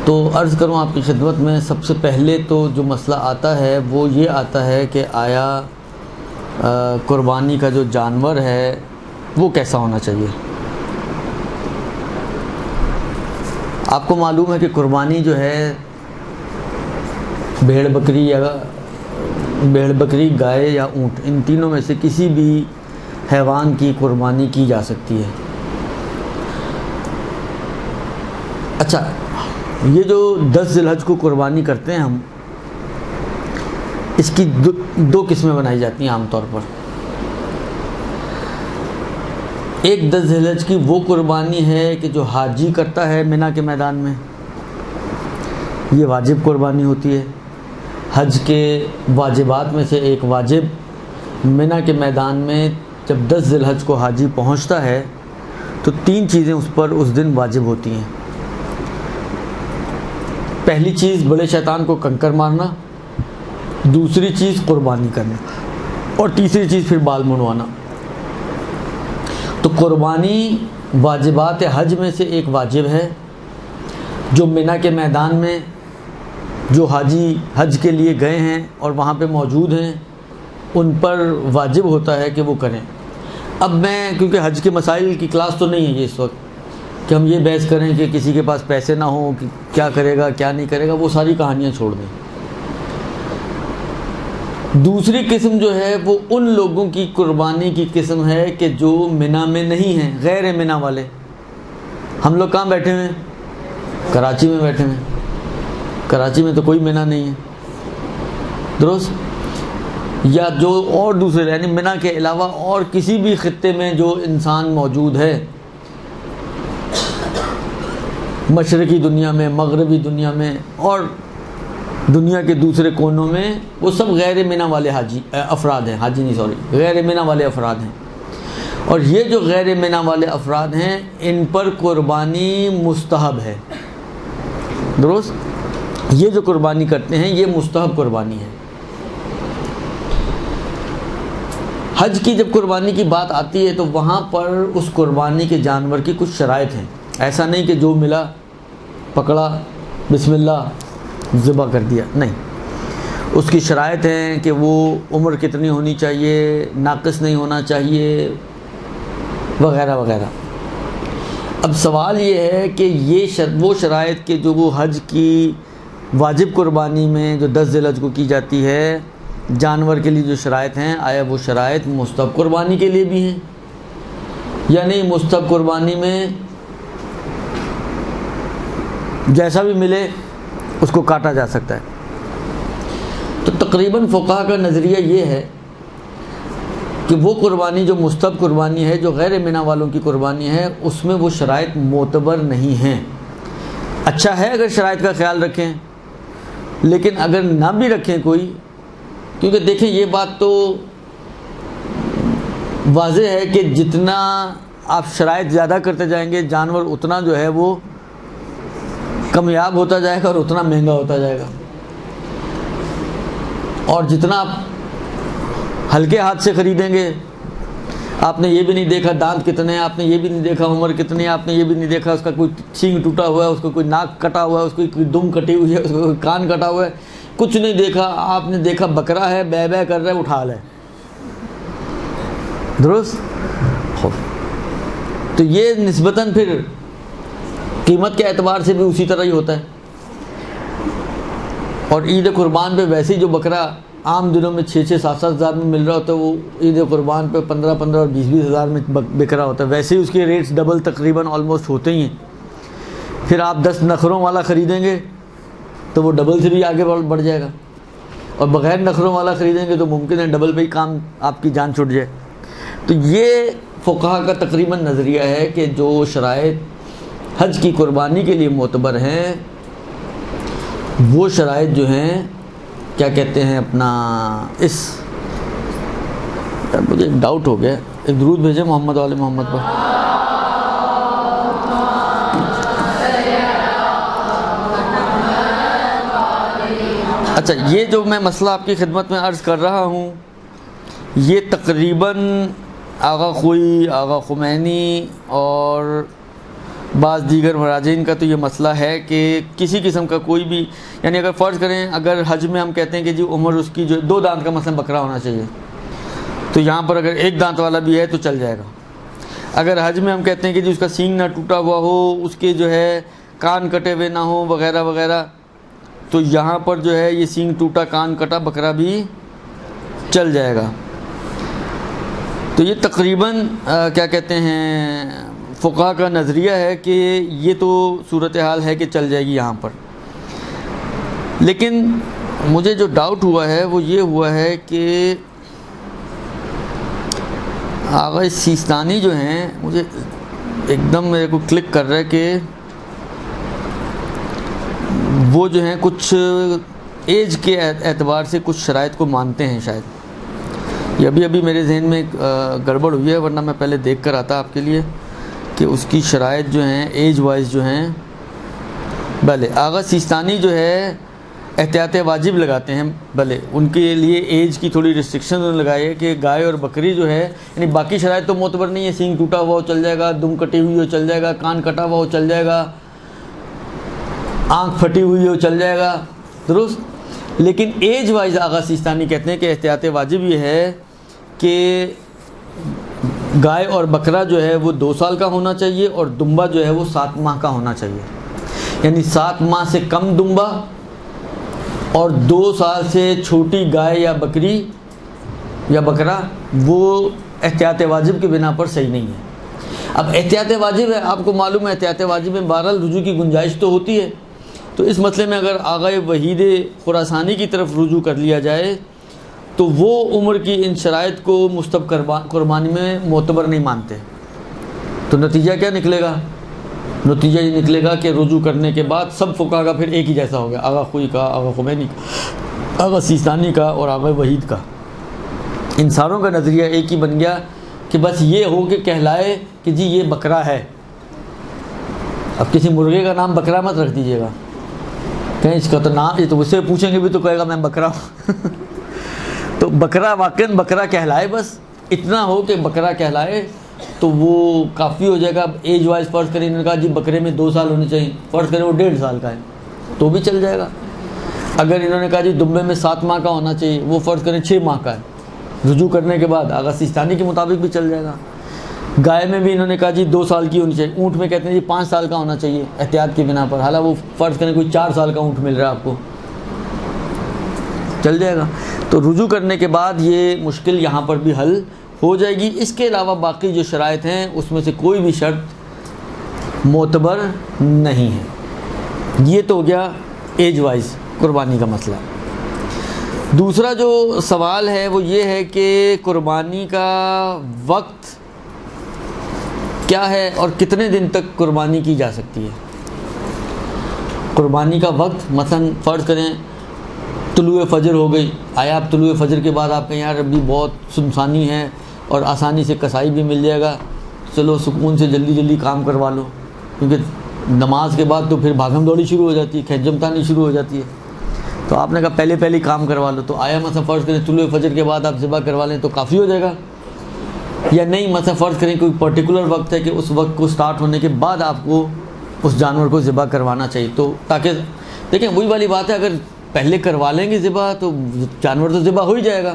تو عرض کروں آپ کی خدمت میں، سب سے پہلے تو جو مسئلہ آتا ہے وہ یہ آتا ہے کہ آیا قربانی کا جو جانور ہے وہ کیسا ہونا چاہیے۔ آپ کو معلوم ہے کہ قربانی جو ہے بھیڑ بکری، گائے یا اونٹ، ان تینوں میں سے کسی بھی حیوان کی قربانی کی جا سکتی ہے۔ اچھا، یہ جو 10 ذی الحج کو قربانی کرتے ہیں ہم، اس کی دو قسمیں بنائی جاتی ہیں عام طور پر۔ ایک 10 ذی الحج کی وہ قربانی ہے کہ جو حاجی کرتا ہے منی کے میدان میں، یہ واجب قربانی ہوتی ہے۔ حج کے واجبات میں سے ایک واجب، منی کے میدان میں جب 10 ذی الحج کو حاجی پہنچتا ہے تو 3 چیزیں اس پر اس دن واجب ہوتی ہیں۔ پہلی چیز بڑے شیطان کو کنکر مارنا، دوسری چیز قربانی کرنا، اور تیسری چیز پھر بال منڈوانا۔ تو قربانی واجبات حج میں سے ایک واجب ہے، جو منی کے میدان میں جو حاجی حج کے لیے گئے ہیں اور وہاں پہ موجود ہیں ان پر واجب ہوتا ہے کہ وہ کریں۔ اب میں کیونکہ حج کے مسائل کی کلاس تو نہیں ہے یہ اس وقت کہ ہم یہ بحث کریں کہ کسی کے پاس پیسے نہ ہوں کہ کیا کرے گا کیا نہیں کرے گا، وہ ساری کہانیاں چھوڑ دیں۔ دوسری قسم جو ہے وہ ان لوگوں کی قربانی کی قسم ہے کہ جو منی میں نہیں ہیں، غیر منی والے۔ ہم لوگ کہاں بیٹھے ہوئے ہیں؟ کراچی میں بیٹھے ہوئے ہیں۔ کراچی میں تو کوئی منی نہیں ہے، درست؟ یا جو اور دوسرے یعنی منی کے علاوہ اور کسی بھی خطے میں جو انسان موجود ہے، مشرقی دنیا میں، مغربی دنیا میں اور دنیا کے دوسرے کونوں میں، وہ سب غیر منی والے افراد ہیں، غیر منی والے افراد ہیں۔ اور یہ جو غیر منی والے افراد ہیں ان پر قربانی مستحب ہے، درست؟ یہ جو قربانی کرتے ہیں یہ مستحب قربانی ہے۔ حج کی جب قربانی کی بات آتی ہے تو وہاں پر اس قربانی کے جانور کی کچھ شرائط ہیں۔ ایسا نہیں کہ جو ملا پکڑا بسم اللہ ذبح کر دیا، نہیں، اس کی شرائط ہیں کہ وہ عمر کتنی ہونی چاہیے، ناقص نہیں ہونا چاہیے، وغیرہ وغیرہ۔ اب سوال یہ ہے کہ یہ وہ شرائط کہ جو وہ حج کی واجب قربانی میں جو 10 ذی الحج کو کی جاتی ہے جانور کے لیے جو شرائط ہیں، آیا وہ شرائط مستحب قربانی کے لیے بھی ہیں یا نہیں؟ مستحب قربانی میں جیسا بھی ملے اس کو کاٹا جا سکتا ہے۔ تو تقریباً فقہا کا نظریہ یہ ہے کہ وہ قربانی جو مستحب قربانی ہے، جو غیر منی والوں کی قربانی ہے، اس میں وہ شرائط معتبر نہیں ہیں۔ اچھا ہے اگر شرائط کا خیال رکھیں، لیکن اگر نہ بھی رکھیں کوئی، کیونکہ دیکھیں یہ بات تو واضح ہے کہ جتنا آپ شرائط زیادہ کرتے جائیں گے جانور اتنا جو ہے وہ کمیاب ہوتا جائے گا اور اتنا مہنگا ہوتا جائے گا، اور جتنا آپ ہلکے ہاتھ سے خریدیں گے، آپ نے یہ بھی نہیں دیکھا دانت کتنے ہیں، آپ نے یہ بھی نہیں دیکھا عمر کتنی ہے، آپ نے یہ بھی نہیں دیکھا اس کا کوئی سینگ ٹوٹا ہوا ہے، اس کو کوئی ناک کٹا ہوا ہے، اس کو کوئی دم کٹی ہوئی ہے، اس کو کوئی کان کٹا ہوا ہے، کچھ نہیں دیکھا، آپ نے دیکھا بکرا ہے بے بے کر رہا ہے، اٹھا لے، درست؟ تو یہ نسبتاً پھر قیمت کے اعتبار سے بھی اسی طرح ہی ہوتا ہے۔ اور عید قربان پہ ویسے ہی جو بکرا عام دنوں میں 6-6 7-7 ہزار میں مل رہا ہوتا ہے، وہ عید قربان پہ 15-15 اور 20-20 ہزار میں بک رہا ہوتا ہے۔ ویسے ہی اس کے ریٹس ڈبل تقریباً آلموسٹ ہوتے ہی ہیں۔ پھر آپ 10 نخروں والا خریدیں گے تو وہ ڈبل سے بھی آگے بڑھ جائے گا، اور بغیر نخروں والا خریدیں گے تو ممکن ہے ڈبل پہ ہی کام آپ کی جان چھوٹ جائے۔ تو یہ فقہا کا تقریباً نظریہ ہے کہ جو شرائط حج کی قربانی کے لیے معتبر ہیں، وہ شرائط جو ہیں کیا کہتے ہیں اپنا مجھے ایک ڈاؤٹ ہو گیا، ایک درود بھیجیں محمد والے محمد پر۔ اچھا، یہ جو میں مسئلہ آپ کی خدمت میں عرض کر رہا ہوں، یہ تقریباً آغا خوئی، آغا خمینی اور بعض دیگر مراجعین کا تو یہ مسئلہ ہے کہ کسی قسم کا کوئی بھی، یعنی اگر فرض کریں اگر حج میں ہم کہتے ہیں کہ جی عمر اس کی جو 2 دانت کا مثلا بکرا ہونا چاہیے، تو یہاں پر اگر 1 دانت والا بھی ہے تو چل جائے گا۔ اگر حج میں ہم کہتے ہیں کہ جی اس کا سینگ نہ ٹوٹا ہوا ہو، اس کے جو ہے کان کٹے ہوئے نہ ہوں وغیرہ وغیرہ، تو یہاں پر جو ہے یہ سینگ ٹوٹا کان کٹا بکرا بھی چل جائے گا۔ تو یہ تقریباً کیا کہتے ہیں فقہا کا نظریہ ہے کہ یہ تو صورتحال ہے کہ چل جائے گی یہاں پر۔ لیکن مجھے جو ڈاؤٹ ہوا ہے وہ یہ ہوا ہے کہ آغا سیستانی جو ہیں، مجھے ایک دم میرے کو کلک کر رہا ہے کہ وہ جو ہیں کچھ ایج کے اعتبار سے کچھ شرائط کو مانتے ہیں شاید۔ یہ ابھی میرے ذہن میں گڑبڑ ہوئی ہے، ورنہ میں پہلے دیکھ کر آتا آپ کے لیے کہ اس کی شرائط جو ہیں ایج وائز جو ہیں۔ بھلے آغا سیستانی جو ہے احتیاط واجب لگاتے ہیں، بھلے ان کے لیے ایج کی تھوڑی ریسٹرکشن انہوں نے لگائی ہے کہ گائے اور بکری جو ہے، یعنی باقی شرائط تو معتبر نہیں ہے، سینگ ٹوٹا ہوا ہو چل جائے گا، دم کٹی ہوئی ہو چل جائے گا، کان کٹا ہوا ہو چل جائے گا، آنکھ پھٹی ہوئی ہو چل جائے گا، درست۔ لیکن ایج وائز آغا سیستانی کہتے ہیں کہ احتیاط واجب یہ ہے کہ گائے اور بکرا جو ہے وہ 2 سال کا ہونا چاہیے اور دمبا جو ہے وہ 7 ماہ کا ہونا چاہیے، یعنی 7 ماہ سے کم دمبا اور 2 سال سے چھوٹی گائے یا بکری یا بکرا وہ احتیاط واجب کی بنا پر صحیح نہیں ہے۔ اب احتیاط واجب ہے، آپ کو معلوم ہے احتیاط واجب میں بہرحال رجوع کی گنجائش تو ہوتی ہے، تو اس مسئلے میں اگر آغا وحید خراسانی کی طرف رجوع کر لیا جائے تو وہ عمر کی ان شرائط کو مستحب قربانی میں معتبر نہیں مانتے، تو نتیجہ کیا نکلے گا؟ نتیجہ یہ نکلے گا کہ رجوع کرنے کے بعد سب فقہا کا پھر ایک ہی جیسا ہو گیا، آغا خوئی کا، آغا خمینی کا، آغا سیستانی کا اور آغا وحید کا، ان ساروں کا نظریہ ایک ہی بن گیا کہ بس یہ ہو کہ کہلائے کہ جی یہ بکرا ہے۔ اب کسی مرغے کا نام بکرا مت رکھ دیجیے گا، کہیں اس کا تو نام، یہ تو اس سے پوچھیں گے بھی تو کہے گا میں بکرا ہوں تو بکرا واقعاً بکرا کہلائے، بس اتنا ہو کہ بکرا کہلائے تو وہ کافی ہو جائے گا۔ ایج وائز فرض کریں، انہوں نے کہا جی بکرے میں 2 سال ہونے چاہیے، فرض کریں وہ 1.5 سال کا ہے تو بھی چل جائے گا۔ اگر انہوں نے کہا جی دمبے میں 7 ماہ کا ہونا چاہیے، وہ فرض کریں 6 ماہ کا ہے، رجوع کرنے کے بعد آغا سیستانی کے مطابق بھی چل جائے گا۔ گائے میں بھی انہوں نے کہا جی 2 سال کی ہونی چاہیے، اونٹ میں کہتے ہیں جی 5 سال کا ہونا چاہیے احتیاط کی بنا پر، حالانکہ وہ فرض کریں کوئی 4 سال کا اونٹ مل رہا ہے آپ کو، چل جائے گا۔ تو رجوع کرنے کے بعد یہ مشکل یہاں پر بھی حل ہو جائے گی۔ اس کے علاوہ باقی جو شرائط ہیں اس میں سے کوئی بھی شرط معتبر نہیں ہے۔ یہ تو ہو گیا ایج وائز قربانی کا مسئلہ۔ دوسرا جو سوال ہے وہ یہ ہے کہ قربانی کا وقت کیا ہے اور کتنے دن تک قربانی کی جا سکتی ہے۔ قربانی کا وقت مثلا فرض کریں طلوع فجر ہو گئی، آیا آپ طلوع فجر کے بعد آپ کہیں یار ابھی بہت سنسانی ہے اور آسانی سے کسائی بھی مل جائے گا، چلو سکون سے جلدی جلدی کام کروا لو، کیونکہ نماز کے بعد تو پھر بھاگم دوڑی شروع ہو جاتی ہے، کھیچم تانی شروع ہو جاتی ہے، تو آپ نے کہا پہلے کام کروا لو۔ تو آیا مثلا فرض کریں طلوع فجر کے بعد آپ ذبح کروا لیں تو کافی ہو جائے گا، یا نہیں مثلا فرض کریں کوئی پرٹیکولر وقت ہے کہ اس وقت کو سٹارٹ ہونے کے بعد آپ کو اس جانور کو ذبح کروانا چاہیے، تو تاکہ دیکھیں وہی والی بات ہے، اگر پہلے کروا لیں گے ذبح تو جانور تو ذبح ہو ہی جائے گا،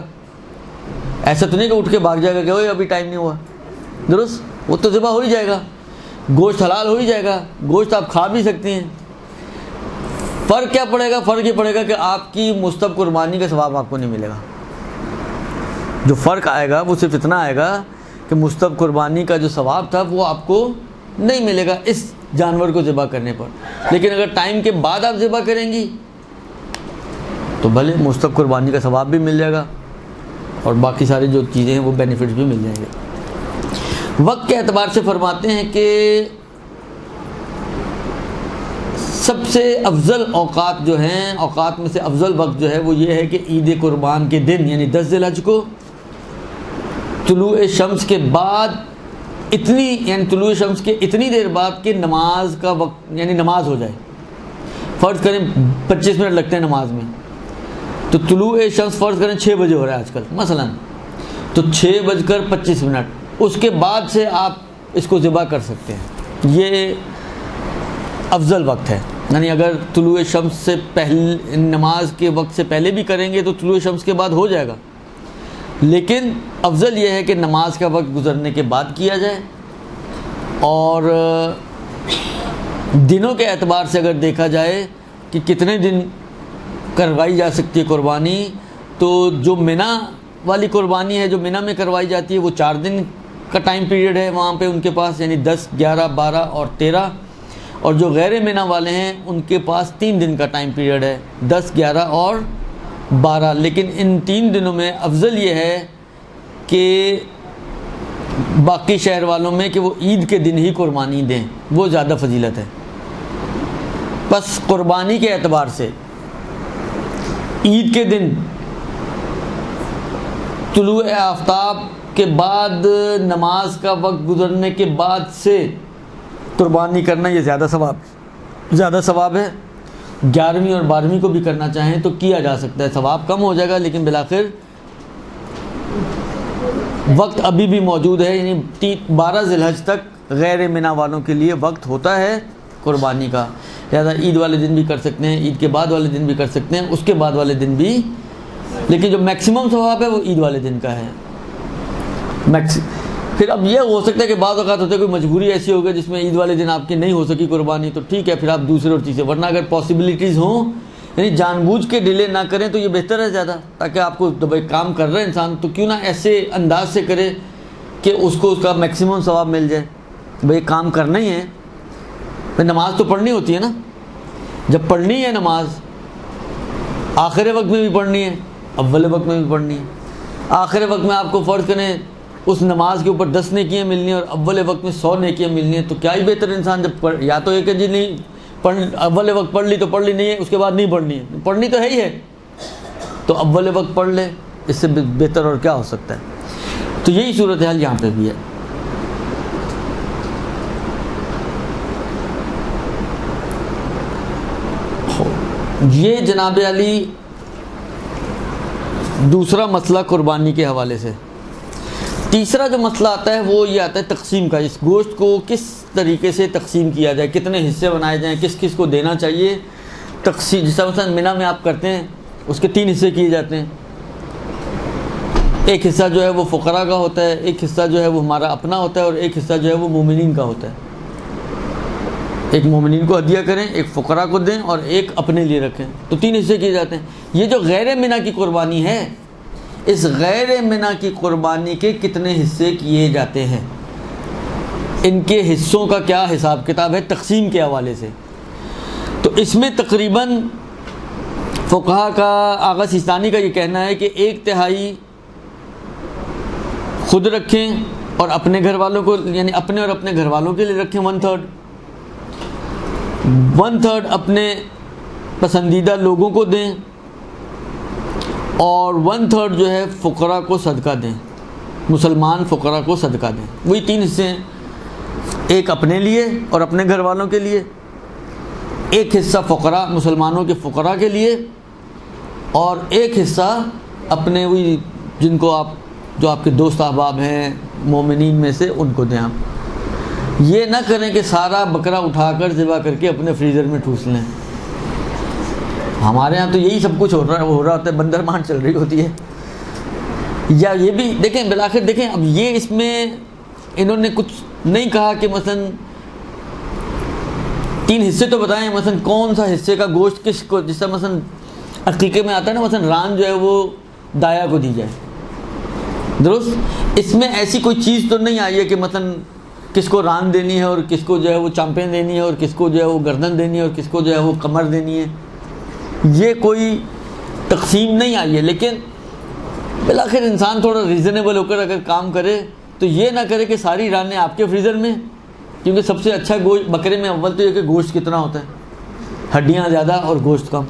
ایسا تو نہیں کہ اٹھ کے بھاگ جائے گا کہ اوے ابھی ٹائم نہیں ہوا، درست، وہ تو ذبح ہو ہی جائے گا، گوشت حلال ہو ہی جائے گا، گوشت آپ کھا بھی سکتے ہیں۔ فرق کیا پڑے گا؟ فرق یہ پڑے گا کہ آپ کی مستحب قربانی کا ثواب آپ کو نہیں ملے گا۔ جو فرق آئے گا وہ صرف اتنا آئے گا کہ مستحب قربانی کا جو ثواب تھا وہ آپ کو نہیں ملے گا اس جانور کو ذبح کرنے پر، لیکن اگر ٹائم کے بعد آپ ذبح کریں گی تو بھلے مستحب قربانی کا ثواب بھی مل جائے گا اور باقی ساری جو چیزیں ہیں وہ بینیفٹس بھی مل جائیں گے۔ وقت کے اعتبار سے فرماتے ہیں کہ سب سے افضل اوقات جو ہیں، اوقات میں سے افضل وقت جو ہے وہ یہ ہے کہ عید قربان کے دن یعنی 10 ذی الحج کو طلوع شمس کے بعد یعنی طلوع شمس کے اتنی دیر بعد کہ نماز کا وقت یعنی نماز ہو جائے، فرض کریں 25 منٹ لگتے ہیں نماز میں، تو طلوع شمس فرض کریں 6 بجے ہو رہا ہے آج کل مثلا، تو 6:25 اس کے بعد سے آپ اس کو ذبح کر سکتے ہیں۔ یہ افضل وقت ہے. یعنی اگر طلوع شمس سے پہلے نماز کے وقت سے پہلے بھی کریں گے تو طلوع شمس کے بعد ہو جائے گا، لیکن افضل یہ ہے کہ نماز کا وقت گزرنے کے بعد کیا جائے. اور دنوں کے اعتبار سے اگر دیکھا جائے کہ کتنے دن کروائی جا سکتی ہے قربانی، تو جو منی والی قربانی ہے جو منی میں کروائی جاتی ہے وہ 4 دن کا ٹائم پیریڈ ہے وہاں پہ ان کے پاس، یعنی 10، 11، 12 اور 13. اور جو غیر منی والے ہیں ان کے پاس 3 دن کا ٹائم پیریڈ ہے، 10، 11 اور 12. لیکن ان 3 دنوں میں افضل یہ ہے کہ باقی شہر والوں میں کہ وہ عید کے دن ہی قربانی دیں، وہ زیادہ فضیلت ہے. بس قربانی کے اعتبار سے عید کے دن طلوع آفتاب کے بعد نماز کا وقت گزرنے کے بعد سے قربانی کرنا یہ زیادہ ثواب ہے. 11ویں اور 12ویں کو بھی کرنا چاہیں تو کیا جا سکتا ہے، ثواب کم ہو جائے گا لیکن بالآخر وقت ابھی بھی موجود ہے. یعنی 12 ذی الحج تک غیر منی والوں کے لیے وقت ہوتا ہے قربانی کا. لہٰذا عید والے دن بھی کر سکتے ہیں، عید کے بعد والے دن بھی کر سکتے ہیں، اس کے بعد والے دن بھی، لیکن جو میکسیمم ثواب ہے وہ عید والے دن کا ہے. پھر اب یہ ہو سکتا ہے کہ بعض اوقات ہوتا ہے کوئی مجبوری ایسی ہو گئی جس میں عید والے دن آپ کی نہیں ہو سکی قربانی، تو ٹھیک ہے پھر آپ دوسرے اور چیزیں، ورنہ اگر پاسبلٹیز ہوں یعنی جان بوجھ کے ڈیلے نہ کریں تو یہ بہتر ہے زیادہ، تاکہ آپ کو بھائی کام کر رہا ہے انسان تو کیوں نہ ایسے انداز سے کرے کہ اس کو اس کا میکسیمم ثواب مل جائے. بھائی کام کرنا ہی ہے، بھائی نماز تو پڑھنی ہوتی ہے نا، جب پڑھنی ہے نماز آخر وقت میں بھی پڑھنی ہے، اول وقت میں بھی پڑھنی ہے. آخر وقت میں آپ کو فرض کریں اس نماز کے اوپر 10 نیکیاں ملنی ہیں اور اول وقت میں 100 نیکیاں ملنی ہیں، تو کیا ہی بہتر انسان جب یا تو یہ کہ جی نہیں اول وقت پڑھ لی تو پڑھ لی، نہیں ہے اس کے بعد نہیں پڑھنی ہے، پڑھنی تو ہے ہی ہے تو اول وقت پڑھ لے، اس سے بہتر اور کیا ہو سکتا ہے. تو یہی صورتحال یہاں پہ بھی ہے. یہ جناب علی دوسرا مسئلہ قربانی کے حوالے سے. تیسرا جو مسئلہ آتا ہے وہ یہ آتا ہے تقسیم کا. اس گوشت کو کس طریقے سے تقسیم کیا جائے، کتنے حصے بنائے جائیں، کس کس کو دینا چاہیے. تقسیم جیسا مثلا منی میں آپ کرتے ہیں اس کے 3 حصے کیے جاتے ہیں. ایک حصہ جو ہے وہ فقراء کا ہوتا ہے، ایک حصہ جو ہے وہ ہمارا اپنا ہوتا ہے، اور ایک حصہ جو ہے وہ مومنین کا ہوتا ہے. ایک مومنین کو ہدیہ کریں، ایک فقراء کو دیں اور ایک اپنے لیے رکھیں، تو 3 حصے کیے جاتے ہیں. یہ جو غیر منی کی قربانی ہے، اس غیر منی کی قربانی کے کتنے حصے کیے جاتے ہیں، ان کے حصوں کا کیا حساب کتاب ہے تقسیم کے حوالے سے. تو اس میں تقریباً فقہا کا آغا سیستانی کا یہ کہنا ہے کہ 1/3 خود رکھیں اور اپنے گھر والوں کو، یعنی اپنے اور اپنے گھر والوں کے لیے رکھیں 1/3 اپنے پسندیدہ لوگوں کو دیں، اور 1/3 جو ہے فقراء کو صدقہ دیں، مسلمان فقراء کو صدقہ دیں. وہی 3 حصے ہیں، ایک اپنے لیے اور اپنے گھر والوں کے لیے، ایک حصہ فقراء مسلمانوں کے فقراء کے لیے، اور ایک حصہ اپنے وہی جن کو آپ جو آپ کے دوست احباب ہیں مومنین میں سے ان کو دیں. آپ یہ نہ کریں کہ سارا بکرا اٹھا کر ذبح کر کے اپنے فریزر میں ٹھوس لیں. ہمارے ہاں تو یہی سب کچھ ہو رہا ہوتا ہے، بندر مان چل رہی ہوتی ہے. یا یہ بھی دیکھیں بالآخر دیکھیں اب یہ اس میں انہوں نے کچھ نہیں کہا کہ مثلا 3 حصے تو بتائیں، مثلا کون سا حصے کا گوشت کس کو، جس طرح مثلا عقیقے میں آتا ہے نا مثلا ران جو ہے وہ دایا کو دی جائے، درست. اس میں ایسی کوئی چیز تو نہیں آئی ہے کہ مثلا کس کو ران دینی ہے اور کس کو جو ہے وہ چامپیں دینی ہے اور کس کو جو ہے وہ گردن دینی ہے اور کس کو جو ہے وہ کمر دینی ہے. یہ کوئی تقسیم نہیں آئی ہے. لیکن بالآخر انسان تھوڑا ریزنیبل ہو کر اگر کام کرے تو یہ نہ کرے کہ ساری رانیں آپ کے فریزر میں، کیونکہ سب سے اچھا گوشت بکرے میں اول تو یہ کہ گوشت کتنا ہوتا ہے، ہڈیاں زیادہ اور گوشت کم.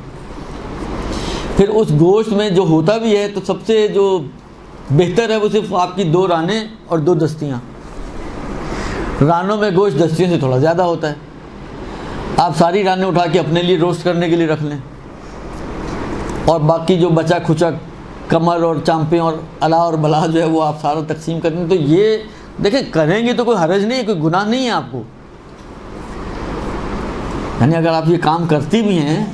پھر اس گوشت میں جو ہوتا بھی ہے تو سب سے جو بہتر ہے وہ صرف آپ کی 2 رانیں اور 2 دستیاں. رانوں میں گوشت دستیوں سے تھوڑا زیادہ ہوتا ہے. آپ ساری رانیں اٹھا کے اپنے لیے روسٹ کرنے کے لیے رکھ لیں، اور باقی جو بچا کھچا کمر اور چامپیں اور الا اور بلا جو ہے وہ آپ سارا تقسیم کر دیں. تو یہ دیکھیں کریں گے تو کوئی حرج نہیں ہے، کوئی گناہ نہیں ہے آپ کو. یعنی اگر آپ یہ کام کرتی بھی ہیں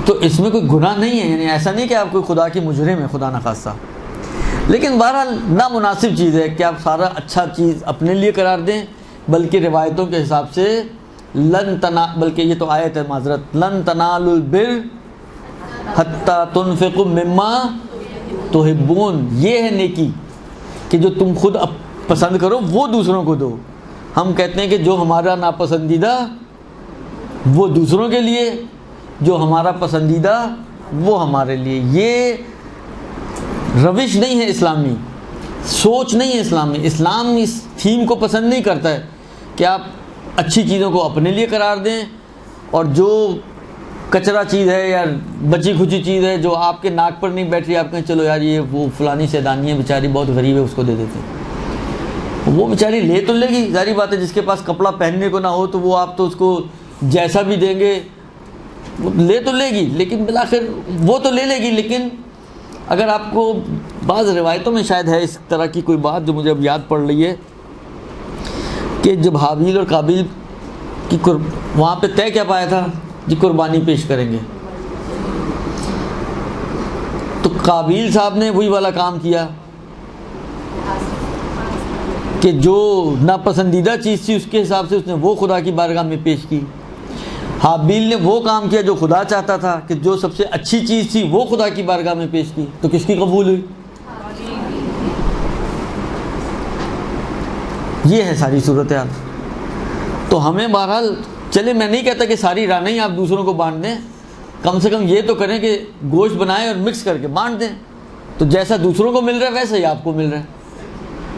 تو اس میں کوئی گناہ نہیں ہے، یعنی ایسا نہیں کہ آپ کوئی خدا کی مجرم ہے، خدا نخواستہ، لیکن بہرحال نامناسب چیز ہے کہ آپ سارا اچھا چیز اپنے لیے قرار دیں، بلکہ روایتوں کے حساب سے بلکہ یہ تو آیت ہے، معذرت، لن تنالوا البر حتی تنفقوا مما تحبون، یہ ہے نیکی کہ جو تم خود پسند کرو وہ دوسروں کو دو۔ ہم کہتے ہیں کہ جو ہمارا ناپسندیدہ وہ دوسروں کے لیے، جو ہمارا پسندیدہ وہ ہمارے لیے۔ یہ روش نہیں ہے اسلامی، سوچ نہیں ہے اسلامی۔ اسلام اس تھیم کو پسند نہیں کرتا ہے کہ آپ اچھی چیزوں کو اپنے لیے قرار دیں، اور جو کچرا چیز ہے یا بچی کھچی چیز ہے جو آپ کے ناک پر نہیں بیٹھ رہی، آپ کہیں چلو یار یہ وہ فلانی سیدانی ہے بیچاری بہت غریب ہے، اس کو دے دیتے ہیں۔ وہ بیچاری لے تو لے گی، ظاہری بات ہے، جس کے پاس کپڑا پہننے کو نہ ہو تو وہ آپ تو اس کو جیسا بھی دیں گے وہ لے تو لے گی، لیکن بالآخر وہ تو لے لے گی۔ لیکن اگر آپ کو بعض روایتوں میں شاید ہے اس طرح کی کوئی بات جو مجھے اب یاد پڑ رہی ہے کہ جب حابیل اور قابیل کی وہاں پہ طے کیا پایا تھا جی قربانی پیش کریں گے، تو قابیل صاحب نے وہی والا کام کیا کہ جو ناپسندیدہ چیز تھی اس کے حساب سے اس نے وہ خدا کی بارگاہ میں پیش کی۔ حابیل نے وہ کام کیا جو خدا چاہتا تھا کہ جو سب سے اچھی چیز تھی وہ خدا کی بارگاہ میں پیش کی، تو کس کی قبول ہوئی؟ یہ ہے ساری صورتحال۔ تو ہمیں بہرحال چلے، میں نہیں کہتا کہ ساری رانیں ہی آپ دوسروں کو بانٹ دیں، کم سے کم یہ تو کریں کہ گوشت بنائیں اور مکس کر کے بانٹ دیں، تو جیسا دوسروں کو مل رہا ہے ویسا ہی آپ کو مل رہا ہے۔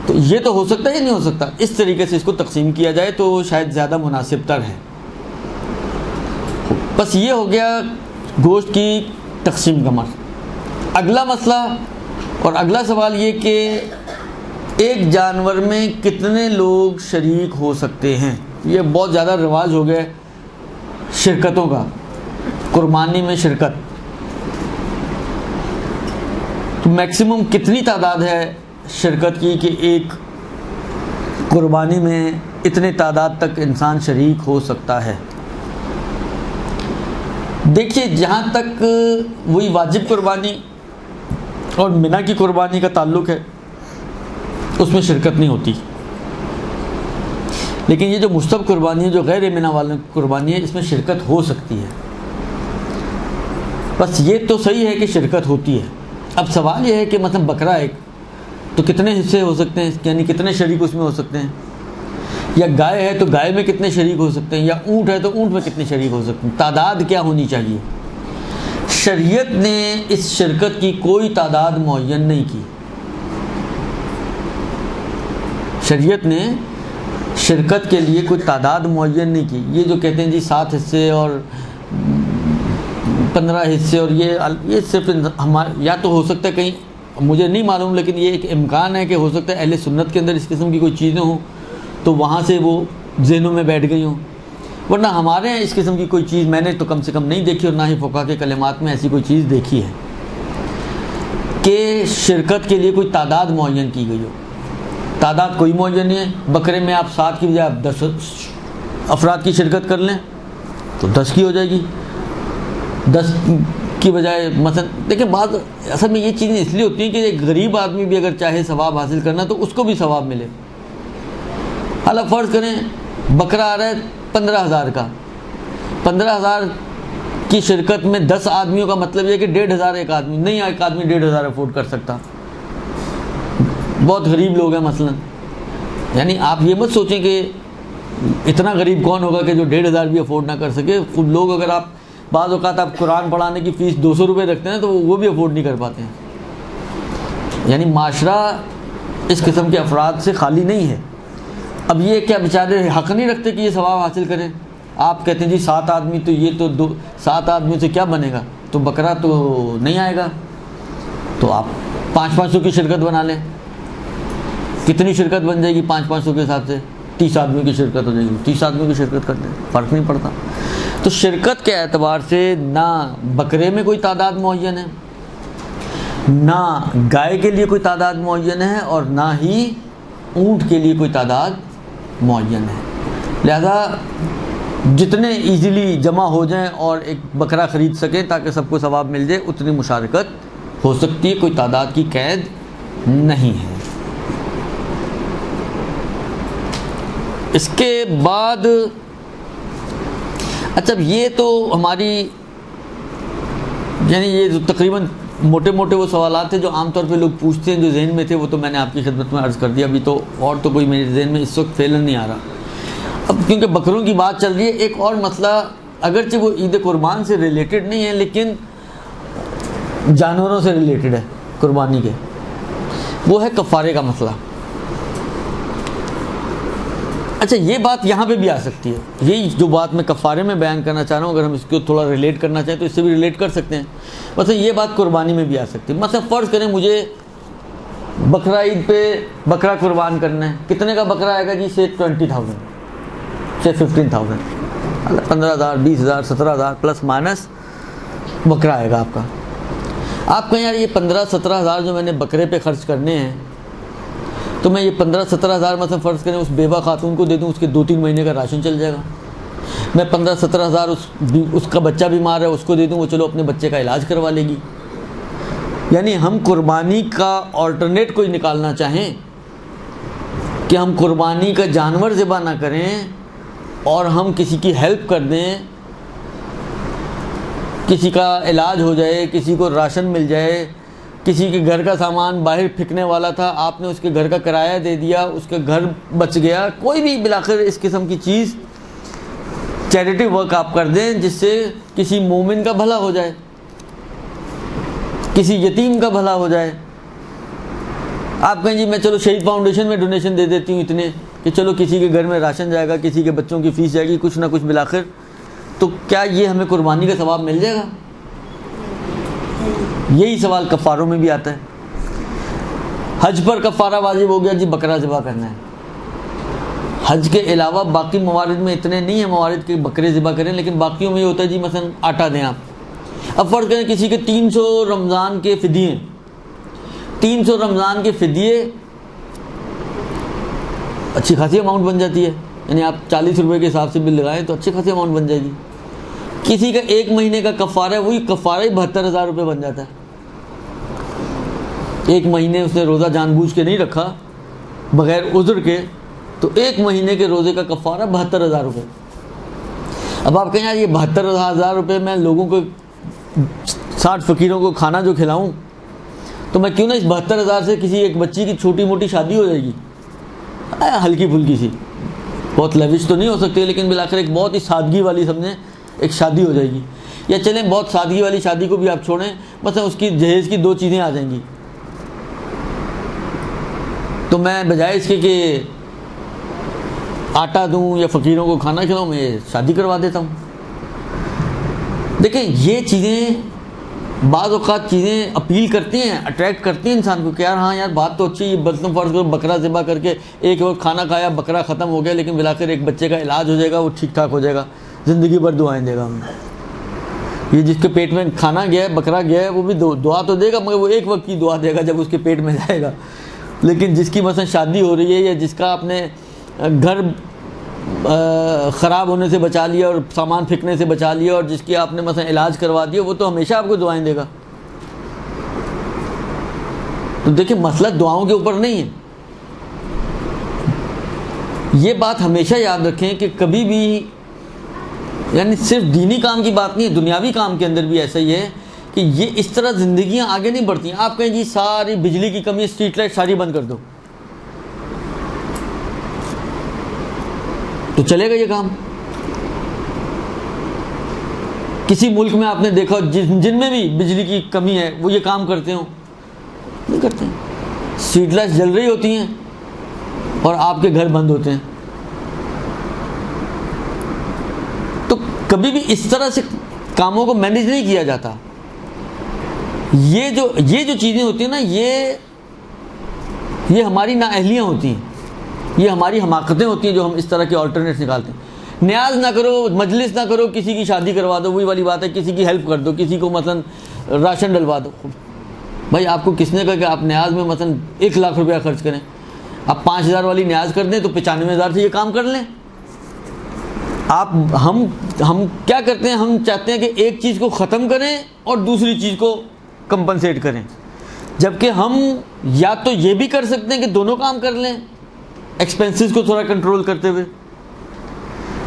تو یہ تو ہو سکتا ہے یا نہیں ہو سکتا؟ اس طریقے سے اس کو تقسیم کیا جائے تو شاید زیادہ مناسب تر ہے۔ بس یہ ہو گیا گوشت کی تقسیم کا مسئلہ۔ اگلا مسئلہ اور اگلا سوال یہ کہ ایک جانور میں کتنے لوگ شریک ہو سکتے ہیں؟ یہ بہت زیادہ رواج ہو گیا شرکتوں کا، قربانی میں شرکت۔ تو میکسیمم کتنی تعداد ہے شرکت کی کہ ایک قربانی میں اتنے تعداد تک انسان شریک ہو سکتا ہے؟ دیکھیے، جہاں تک وہی واجب قربانی اور منی کی قربانی کا تعلق ہے اس میں شرکت نہیں ہوتی، لیکن یہ جو مستحب قربانی ہے، جو غیر منی والی قربانی ہے، اس میں شرکت ہو سکتی ہے۔ بس یہ تو صحیح ہے کہ شرکت ہوتی ہے۔ اب سوال یہ ہے کہ مثلا بکرا ایک تو کتنے حصے ہو سکتے ہیں، یعنی کتنے شریک اس میں ہو سکتے ہیں؟ یا گائے ہے تو گائے میں کتنے شریک ہو سکتے ہیں؟ یا اونٹ ہے تو اونٹ میں کتنے شریک ہو سکتے ہیں؟ تعداد کیا ہونی چاہیے؟ شریعت نے اس شرکت کی کوئی تعداد معین نہیں کی۔ شریعت نے شرکت کے لیے کوئی تعداد معین نہیں کی۔ یہ جو کہتے ہیں جی 7 حصے اور 15 حصے، اور یہ صرف یا تو ہو سکتا ہے کہیں، مجھے نہیں معلوم، لیکن یہ ایک امکان ہے کہ ہو سکتا ہے اہل سنت کے اندر اس قسم کی کوئی چیزیں ہوں تو وہاں سے وہ ذہنوں میں بیٹھ گئی ہوں، ورنہ ہمارے یہاں اس قسم کی کوئی چیز میں نے تو کم سے کم نہیں دیکھی، اور نہ ہی فقہا کے کلمات میں ایسی کوئی چیز دیکھی ہے کہ شرکت کے لیے کوئی تعداد معین کی گئی ہو۔ تعداد کوئی معین نہیں ہے۔ بکرے میں آپ 7 کی بجائے آپ 10 افراد کی شرکت کر لیں تو 10 کی ہو جائے گی، 10 کی بجائے مثلا دیکھیں بعض اصل میں یہ چیزیں اس لیے ہوتی ہیں کہ ایک غریب آدمی بھی اگر چاہے ثواب حاصل کرنا تو اس کو بھی ثواب ملے۔ حالانکہ فرض کریں بکرا آ رہا ہے 15,000 کا، 15,000 کی شرکت میں 10 آدمیوں کا مطلب یہ کہ 1,500 ایک آدمی نہیں، ایک آدمی 1,500 افورڈ کر سکتا، بہت غریب لوگ ہیں مثلا۔ یعنی آپ یہ مت سوچیں کہ اتنا غریب کون ہوگا کہ جو 1,500 بھی افورڈ نہ کر سکے۔ خود لوگ اگر آپ بعض اوقات آپ قرآن پڑھانے کی فیس 200 روپے رکھتے ہیں تو وہ بھی افورڈ نہیں کر پاتے ہیں۔ یعنی معاشرہ اس قسم کے افراد سے خالی نہیں ہے۔ اب یہ کیا بیچارے حق نہیں رکھتے کہ یہ ثواب حاصل کریں؟ آپ کہتے ہیں جی 7 آدمی، تو یہ تو 7 آدمیوں سے کیا بنے گا، تو بکرا تو نہیں آئے گا، تو آپ 500 کی شرکت بنا لیں۔ کتنی شرکت بن جائے گی 500 کے حساب سے؟ 30 آدمیوں کی شرکت ہو جائے گی، 30 آدمیوں کی شرکت کر لیں، فرق نہیں پڑتا۔ تو شرکت کے اعتبار سے نہ بکرے میں کوئی تعداد معین ہے، نہ گائے کے لیے کوئی تعداد معین ہے، اور نہ ہی اونٹ کے لیے کوئی تعداد معین ہے۔ لہذا جتنے ایزیلی جمع ہو جائیں اور ایک بکرا خرید سکیں تاکہ سب کو ثواب مل جائے، اتنی مشارکت ہو سکتی ہے، کوئی تعداد کی قید نہیں ہے۔ اس کے بعد اچھا یہ تو ہماری یعنی یہ جو تقریباً موٹے موٹے وہ سوالات تھے جو عام طور پہ لوگ پوچھتے ہیں، جو ذہن میں تھے وہ تو میں نے آپ کی خدمت میں عرض کر دیا۔ ابھی تو اور تو کوئی میرے ذہن میں اس وقت فعلاً نہیں آ رہا۔ اب کیونکہ بکروں کی بات چل رہی ہے، ایک اور مسئلہ اگرچہ وہ عید قربان سے ریلیٹڈ نہیں ہے لیکن جانوروں سے ریلیٹڈ ہے قربانی کے، وہ ہے کفارے کا مسئلہ۔ اچھا یہ بات یہاں پہ بھی آ سکتی ہے، یہی جو بات میں کفارے میں بیان کرنا چاہ رہا ہوں، اگر ہم اس کو تھوڑا ریلیٹ کرنا چاہیں تو اس سے بھی ریلیٹ کر سکتے ہیں۔ مثلا یہ بات قربانی میں بھی آ سکتی ہے۔ مثلا فرض کریں مجھے بقرہ عید پہ بکرا قربان کرنا ہے، کتنے کا بکرا آئے گا جی؟ سے 20,000 سے 15,000، 15,000 20,000 17,000 پلس مائنس بکرا آئے گا آپ کا۔ آپ کہیں یار یہ 15-17 ہزار جو میں نے بکرے پہ خرچ کرنے ہیں، تو میں یہ 15-17 ہزار مثلا فرض کریں اس بیوہ خاتون کو دے دوں، اس کے 2-3 مہینے کا راشن چل جائے گا۔ میں 15-17 ہزار اس کا بچہ بیمار ہے اس کو دے دوں، وہ چلو اپنے بچے کا علاج کروا لے گی۔ یعنی ہم قربانی کا آلٹرنیٹ کوئی نکالنا چاہیں کہ ہم قربانی کا جانور ذبح نہ کریں اور ہم کسی کی ہیلپ کر دیں، کسی کا علاج ہو جائے، کسی کو راشن مل جائے، کسی کے گھر کا سامان باہر پھینکنے والا تھا، آپ نے اس کے گھر کا کرایہ دے دیا، اس کے گھر بچ گیا، کوئی بھی بلاخر اس قسم کی چیز چیریٹی ورک آپ کر دیں جس سے کسی مومن کا بھلا ہو جائے، کسی یتیم کا بھلا ہو جائے۔ آپ کہیں جی میں چلو شہید فاؤنڈیشن میں ڈونیشن دے دیتی ہوں اتنے کہ چلو کسی کے گھر میں راشن جائے گا، کسی کے بچوں کی فیس جائے گی، کچھ نہ کچھ بلاخر، تو کیا یہ ہمیں قربانی کا ثواب مل جائے گا؟ یہی سوال کفاروں میں بھی آتا ہے۔ حج پر کفارہ واجب ہو گیا جی، بکرا ذبح کرنا ہے۔ حج کے علاوہ باقی موارد میں اتنے نہیں ہیں موارد کہ بکرے ذبح کریں، لیکن باقیوں میں یہ ہوتا ہے جی مثلا آٹا دیں آپ۔ اب فرض کریں کسی کے 300 رمضان کے فدیے ہیں، 300 رمضان کے فدیے اچھی خاصی اماؤنٹ بن جاتی ہے، یعنی آپ 40 روپے کے حساب سے بل لگائیں تو اچھی خاصی اماؤنٹ بن جائے گی۔ کسی کا 1 مہینے کا کفارہ ہے، وہی کفارہ ہی 72,000 روپے بن جاتا ہے۔ 1 مہینے اس نے روزہ جان بوجھ کے نہیں رکھا بغیر عذر کے، تو 1 مہینے کے روزے کا کفارہ 72,000 روپے۔ اب آپ کہیں یار یہ 72,000 روپے میں لوگوں کو 60 فقیروں کو کھانا جو کھلاؤں، تو میں کیوں نہ اس 72,000 سے کسی ایک بچی کی چھوٹی موٹی شادی ہو جائے گی، ہلکی پھلکی سی، بہت لیوش تو نہیں ہو سکتی لیکن بالآخر ایک بہت ہی سادگی والی سمجھیں ایک شادی ہو جائے گی۔ یا چلیں بہت سادگی والی شادی کو بھی آپ چھوڑیں، مثلا اس کی جہیز کی 2 چیزیں آ جائیں گی، تو میں بجائے اس کے کہ آٹا دوں یا فقیروں کو کھانا کھلاؤں، میں شادی کروا دیتا ہوں۔ دیکھیں یہ چیزیں بعض اوقات چیزیں اپیل کرتی ہیں، اٹریکٹ کرتی ہیں انسان کو کہ یار ہاں یار بات تو اچھی ہے، برتن فرض کرو بکرا ذبح کر کے ایک وقت کھانا کھایا، بکرا ختم ہو گیا، لیکن بالآخر ایک بچے کا علاج ہو جائے گا، وہ ٹھیک ٹھاک ہو جائے گا، زندگی بھر دعائیں دے گا ہمیں۔ یہ جس کے پیٹ میں کھانا گیا ہے، بکرا گیا ہے، وہ بھی دعا تو دے گا مگر وہ ایک وقت کی دعا دے گا جب اس کے پیٹ میں جائے گا۔ لیکن جس کی مثلا شادی ہو رہی ہے یا جس کا اپنے گھر خراب ہونے سے بچا لیا اور سامان پھینکنے سے بچا لیا اور جس کی آپ نے مثلا علاج کروا دیا، وہ تو ہمیشہ آپ کو دعائیں دے گا۔ تو دیکھیں مسئلہ دعاؤں کے اوپر نہیں ہے، یہ بات ہمیشہ یاد رکھیں کہ کبھی بھی یعنی صرف دینی کام کی بات نہیں ہے، دنیاوی کام کے اندر بھی ایسا ہی ہے کہ یہ اس طرح زندگیاں آگے نہیں بڑھتی ہیں۔ آپ کہیں جی ساری بجلی کی کمی، اسٹریٹ لائٹ ساری بند کر دو، تو چلے گا یہ کام؟ کسی ملک میں آپ نے دیکھا جن میں بھی بجلی کی کمی ہے وہ یہ کام کرتے ہوں؟ نہیں کرتے ہیں۔ اسٹریٹ لائٹ جل رہی ہوتی ہیں اور آپ کے گھر بند ہوتے ہیں۔ تو کبھی بھی اس طرح سے کاموں کو مینیج نہیں کیا جاتا۔ یہ جو چیزیں ہوتی ہیں نا، یہ ہماری نااہلیاں ہوتی ہیں، یہ ہماری حماقتیں ہوتی ہیں جو ہم اس طرح کے آلٹرنیٹس نکالتے ہیں۔ نیاز نہ کرو، مجلس نہ کرو، کسی کی شادی کروا دو، وہی والی بات ہے، کسی کی ہیلپ کر دو، کسی کو مثلا راشن ڈلوا دو۔ بھائی آپ کو کس نے کہا کہ آپ نیاز میں مثلا 1 لاکھ روپیہ خرچ کریں؟ آپ 5,000 والی نیاز کر دیں تو 95,000 سے یہ کام کر لیں۔ ہم کیا کرتے ہیں، ہم چاہتے ہیں کہ ایک چیز کو ختم کریں اور دوسری چیز کو کمپنسیٹ کریں، جبکہ ہم یا تو یہ بھی کر سکتے ہیں کہ دونوں کام کر لیں ایکسپینسز کو تھوڑا کنٹرول کرتے ہوئے،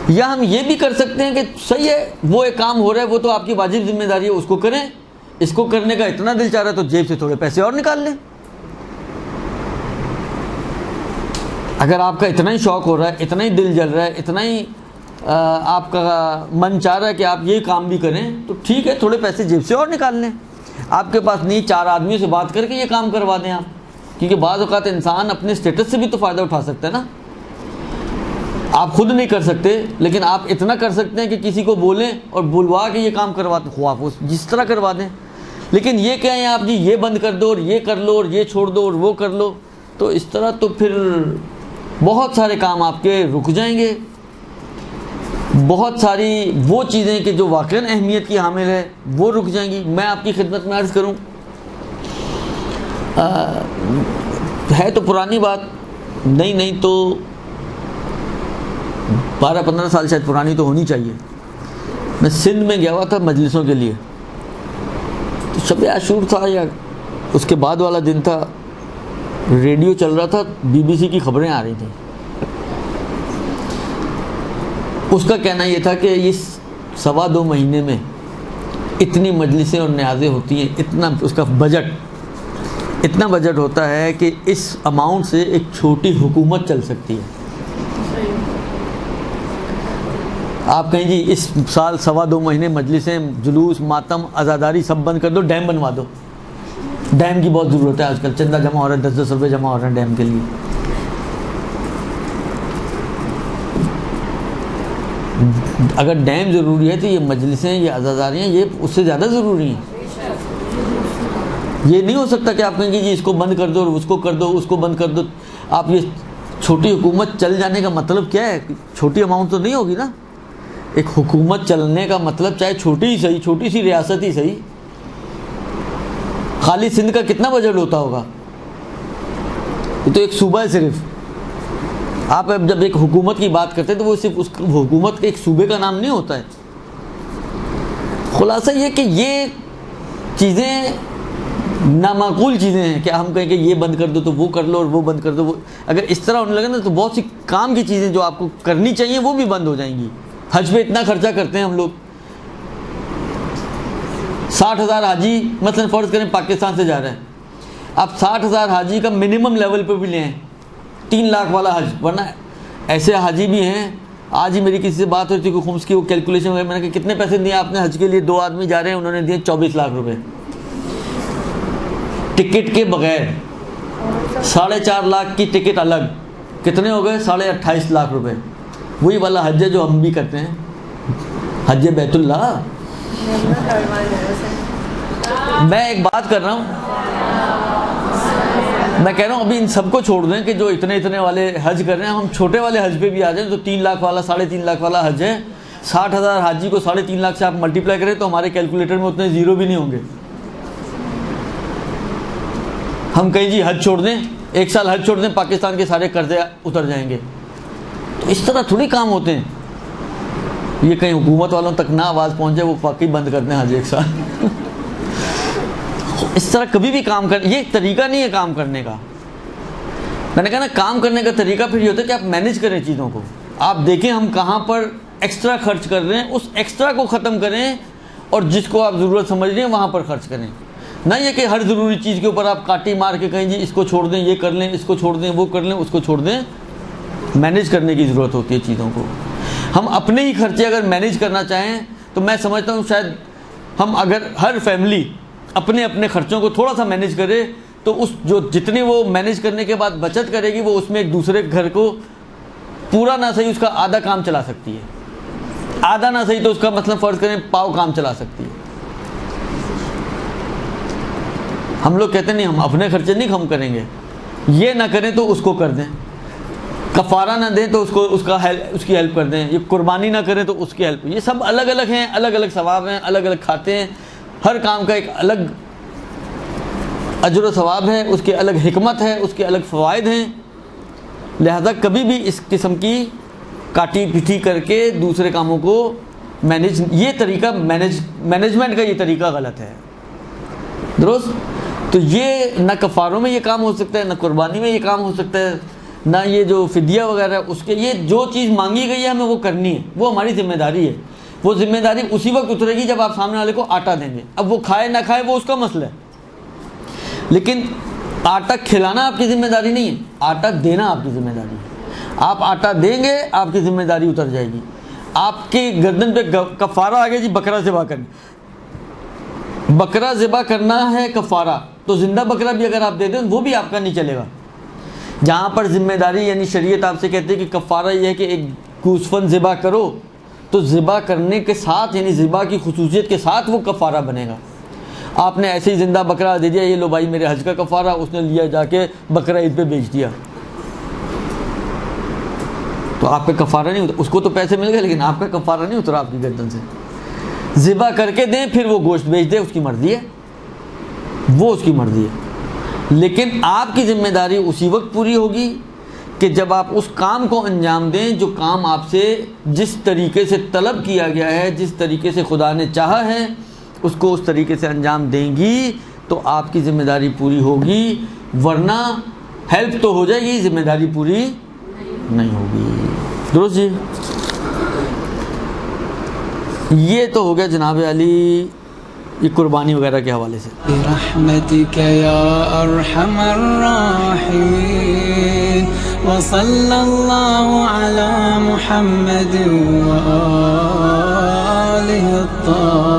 یا ہم یہ بھی کر سکتے ہیں کہ صحیح ہے وہ ایک کام ہو رہا ہے، وہ تو آپ کی واجب ذمہ داری ہے، اس کو کریں، اس کو کرنے کا اتنا دل چاہ رہا ہے تو جیب سے تھوڑے پیسے اور نکال لیں۔ اگر آپ کا اتنا ہی شوق ہو رہا ہے، اتنا ہی دل جل رہا ہے، اتنا ہی آپ کا من چاہ رہا ہے کہ آپ یہ کام بھی کریں، تو ٹھیک ہے، تھوڑے پیسے جیب سے اور نکال لیں۔ آپ کے پاس نہیں، 4 آدمیوں سے بات کر کے یہ کام کروا دیں آپ، کیونکہ بعض اوقات انسان اپنے اسٹیٹس سے بھی تو فائدہ اٹھا سکتا ہے نا۔ آپ خود نہیں کر سکتے لیکن آپ اتنا کر سکتے ہیں کہ کسی کو بولیں اور بلوا کے یہ کام کرواتے، خواہ آپ جس طرح کروا دیں، لیکن یہ کہیں آپ جی یہ بند کر دو اور یہ کر لو اور یہ چھوڑ دو اور وہ کر لو، تو اس طرح تو پھر بہت سارے کام آپ کے رک جائیں گے، بہت ساری وہ چیزیں کہ جو واقعاً اہمیت کی حامل ہے وہ رک جائیں گی۔ میں آپ کی خدمت میں عرض کروں، ہے تو پرانی بات، نہیں تو 12-15 سال شاید پرانی تو ہونی چاہیے۔ میں سندھ میں گیا ہوا تھا مجلسوں کے لیے، تو شب عاشور تھا یا اس کے بعد والا دن تھا، ریڈیو چل رہا تھا، BBC کی خبریں آ رہی تھیں۔ اس کا کہنا یہ تھا کہ اس 2.25 مہینے میں اتنی مجلسیں اور نیازیں ہوتی ہیں، اتنا اس کا اتنا بجٹ ہوتا ہے کہ اس اماؤنٹ سے ایک چھوٹی حکومت چل سکتی ہے۔ آپ کہیں جی اس سال 2.25 مہینے مجلسیں، جلوس، ماتم، عزاداری سب بند کر دو، ڈیم بنوا دو۔ ڈیم کی بہت ضرورت ہے آج کل، چندہ جمع ہو رہا ہے، 10-10 روپے جمع ہو رہے ہیں ڈیم کے لیے۔ اگر ڈیم ضروری ہے تو یہ مجلسیں، یہ عزاداریاں، یہ اس سے زیادہ ضروری ہیں۔ یہ نہیں ہو سکتا کہ آپ کہیں گے جی اس کو بند کر دو اور اس کو کر دو، اس کو بند کر دو۔ آپ یہ چھوٹی حکومت چل جانے کا مطلب کیا ہے؟ چھوٹی اماؤنٹ تو نہیں ہوگی نا۔ ایک حکومت چلنے کا مطلب چاہے چھوٹی ہی صحیح، چھوٹی سی ریاست ہی صحیح، خالی سندھ کا کتنا بجٹ ہوتا ہوگا؟ یہ تو ایک صوبہ ہے صرف۔ آپ جب ایک حکومت کی بات کرتے ہیں تو وہ صرف اس حکومت کے ایک صوبے کا نام نہیں ہوتا ہے۔ خلاصہ یہ کہ یہ چیزیں نامعقول چیزیں ہیں کہ ہم کہیں کہ یہ بند کر دو تو وہ کر لو اور وہ بند کر دو، وہ اگر اس طرح ہونے لگے نا تو بہت سی کام کی چیزیں جو آپ کو کرنی چاہیے وہ بھی بند ہو جائیں گی۔ حج پہ اتنا خرچہ کرتے ہیں ہم لوگ، 60,000 حاجی مثلا فرض کریں پاکستان سے جا رہا ہے، آپ 60,000 حاجی کا منیمم لیول پہ بھی لیں، 3 لاکھ والا حج، ورنہ ایسے حاجی بھی ہیں۔ آج ہی میری کسی سے بات ہوئی تھی کہ خمس کی وہ کیلکولیشن، میں نے کہا کتنے پیسے دیے آپ نے حج کے لیے؟ 2 آدمی جا رہے ہیں، انہوں نے دیے 24 لاکھ روپے ٹکٹ کے بغیر، 4.5 لاکھ کی ٹکٹ الگ، کتنے ہو گئے؟ 28.5 لاکھ روپے۔ وہی والا حج ہے جو ہم بھی کرتے ہیں، حج بیت اللہ۔ میں ایک بات کر رہا ہوں، میں کہہ رہا ہوں ابھی ان سب کو چھوڑ دیں کہ جو اتنے والے حج کر رہے ہیں، ہم چھوٹے والے حج پہ بھی آ جائیں تو 3 لاکھ والا، 3.5 لاکھ والا حج ہے۔ 60,000 حاجی کو 3.5 لاکھ سے آپ ملٹیپلائی کریں تو ہمارے کیلکولیٹر میں اتنے زیرو بھی نہیں ہوں گے۔ ہم کہیں جی حج چھوڑ دیں، 1 سال حج چھوڑ دیں، پاکستان کے سارے قرضے اتر جائیں گے، تو اس طرح تھوڑی کام ہوتے ہیں۔ یہ کہیں حکومت والوں تک نہ آواز پہنچ جائے وہ واقعی بند کر دیں حج 1 سال۔ اس طرح کبھی بھی کام کر، یہ طریقہ نہیں ہے کام کرنے کا۔ میں نے کہا نا کام کرنے کا طریقہ پھر یہ ہوتا ہے کہ آپ مینیج کریں چیزوں کو، آپ دیکھیں ہم کہاں پر ایکسٹرا خرچ کر رہے ہیں، اس ایکسٹرا کو ختم کریں اور جس کو آپ ضرورت سمجھ رہے ہیں وہاں پر خرچ کریں۔ نہ یہ کہ ہر ضروری چیز کے اوپر آپ کاٹی مار کے کہیں جی اس کو چھوڑ دیں، یہ کر لیں، اس کو چھوڑ دیں، وہ کر لیں، اس کو چھوڑ دیں۔ مینیج کرنے کی ضرورت ہوتی ہے چیزوں کو۔ ہم اپنے ہی خرچے اگر مینیج کرنا چاہیں تو میں سمجھتا ہوں شاید ہم اگر ہر فیملی اپنے خرچوں کو تھوڑا سا مینیج کرے تو اس جو جتنی وہ مینیج کرنے کے بعد بچت کرے گی وہ اس میں ایک دوسرے گھر کو پورا نہ صحیح اس کا آدھا کام چلا سکتی ہے، آدھا نہ صحیح تو اس کا مطلب فرض کریں پاؤ کام چلا سکتی ہے۔ ہم لوگ کہتے ہیں نہیں ہم اپنے خرچے نہیں کم کریں گے، یہ نہ کریں تو اس کو کر دیں، کفارہ نہ دیں تو اس کی ہیلپ کر دیں، یہ قربانی نہ کریں تو اس کی ہیلپ۔ یہ سب الگ الگ ہیں، الگ الگ ثواب ہیں، الگ الگ کھاتے ہیں، ہر کام کا ایک الگ اجر و ثواب ہے، اس کی الگ حکمت ہے، اس کے الگ فوائد ہیں۔ لہذا کبھی بھی اس قسم کی کاٹی پٹھی کر کے دوسرے کاموں کو مینیج، یہ طریقہ مینجمنٹ کا یہ طریقہ غلط ہے، درست؟ تو یہ نہ کفاروں میں یہ کام ہو سکتا ہے، نہ قربانی میں یہ کام ہو سکتا ہے، نہ یہ جو فدیہ وغیرہ ہے اس کے، یہ جو چیز مانگی گئی ہے ہمیں وہ کرنی ہے، وہ ہماری ذمہ داری ہے۔ وہ ذمہ داری اسی وقت اترے گی جب آپ سامنے والے کو آٹا دیں گے۔ اب وہ کھائے نہ کھائے وہ اس کا مسئلہ ہے، لیکن آٹا کھلانا آپ کی ذمہ داری نہیں ہے، آٹا دینا آپ کی ذمہ داری ہے۔ آپ آٹا دیں گے آپ کی ذمہ داری اتر جائے گی۔ آپ کی گردن پہ کفارہ آ گیا جی، بکرا ذبح کرنا، بکرا ذبح کرنا ہے کفارہ، تو زندہ بکرا بھی اگر آپ دے دیں وہ بھی آپ کا نہیں چلے گا۔ جہاں پر ذمہ داری یعنی شریعت آپ سے کہتی ہے کہ کفارہ یہ ہے کہ ایک گوسفند ذبح کرو، تو ذبح کرنے کے ساتھ یعنی ذبح کی خصوصیت کے ساتھ وہ کفارہ بنے گا۔ آپ نے ایسے ہی زندہ بکرا دے دیا، یہ لو بھائی میرے حج کا کفارہ، اس نے لیا جا کے بکرا عید پہ بیچ دیا، تو آپ کا کفارہ نہیں اترا، اس کو تو پیسے مل گئے لیکن آپ کا کفارہ نہیں اترا آپ کی گردن سے۔ ذبح کر کے دیں پھر وہ گوشت بیچ دے، اس کی مرضی ہے، وہ اس کی مرضی ہے، لیکن آپ کی ذمہ داری اسی وقت پوری ہوگی کہ جب آپ اس کام کو انجام دیں جو کام آپ سے جس طریقے سے طلب کیا گیا ہے، جس طریقے سے خدا نے چاہا ہے، اس کو اس طریقے سے انجام دیں گی تو آپ کی ذمہ داری پوری ہوگی، ورنہ ہیلپ تو ہو جائے گی، ذمہ داری پوری نہیں ہوگی، درست جی؟ یہ تو ہو گیا جناب علی یہ قربانی وغیرہ کے حوالے سے۔ برحمتک یا ارحم الراحمین وصلی اللہ علی محمد وآلہ الطاہرین۔